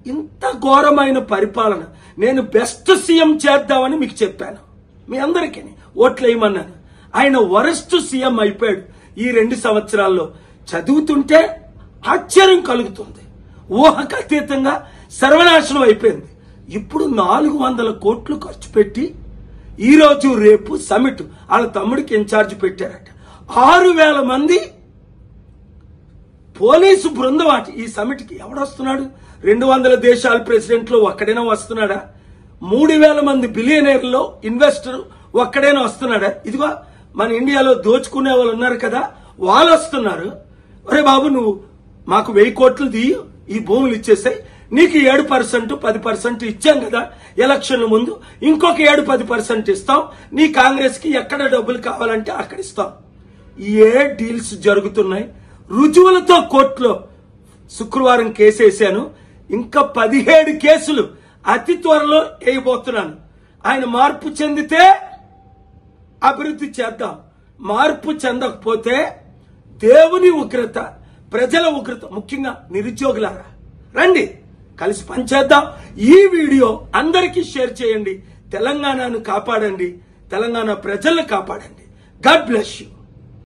ఇంత ఘోరమైన పరిపాలన, నేను బెస్ట్ సీఎం చేద్దామని మీకు చెప్పాను, మీ అందరికీ ఓట్లు వేయమన్నాను. ఆయన వరస్ట్ సీఎం అయిపోయాడు ఈ 2 సంవత్సరాల్లో. చదువుతుంటే ఆశ్చర్యం కలుగుతుంది. ఊహకు అతీతంగా సర్వనాశనం అయిపోయింది. ఇప్పుడు 400 కోట్లు ఖర్చు పెట్టి ఈ రోజు రేపు సమిట్ వాళ్ళ తమ్ముడికి ఇన్ఛార్జ్ పెట్టారట. 6000 మంది పోలీసు బృందం అట ఈ సమిట్కి. ఎవడొస్తున్నాడు? 200 దేశాల ప్రెసిడెంట్లు ఒక్కడైనా వస్తున్నాడా? 3000 మంది బిలియనీర్లో ఇన్వెస్టర్ ఒక్కడైనా వస్తున్నాడా? ఇదిగో మన ఇండియాలో దోచుకునే వాళ్ళు ఉన్నారు కదా, వాళ్ళు వస్తున్నారు. ఒరే బాబు, నువ్వు మాకు 1000 కోట్లు తీయి, ఈ భూములు ఇచ్చేసాయి, నీకు 7% 10% ఇచ్చాం కదా ఎలక్షన్ల ముందు, ఇంకొక 7-10% ఇస్తాం, నీ కాంగ్రెస్ కి ఎక్కడ డబ్బులు కావాలంటే అక్కడ ఇస్తాం. ఏ డీల్స్ జరుగుతున్నాయి? రుజువులతో కోర్టులో శుక్రవారం కేసు వేశాను. ఇంకా 17 కేసులు అతి త్వరలో వేయబోతున్నాను. ఆయన మార్పు చెందితే అభివృద్ధి చేద్దాం, మార్పు చెందకపోతే దేవుని ఉగ్రత, ప్రజల ఉగ్రత, ముఖ్యంగా నిరుద్యోగులారా రండి కలిసి పనిచేద్దాం. ఈ వీడియో అందరికీ షేర్ చేయండి. తెలంగాణను కాపాడండి, తెలంగాణ ప్రజలను కాపాడండి. God bless you.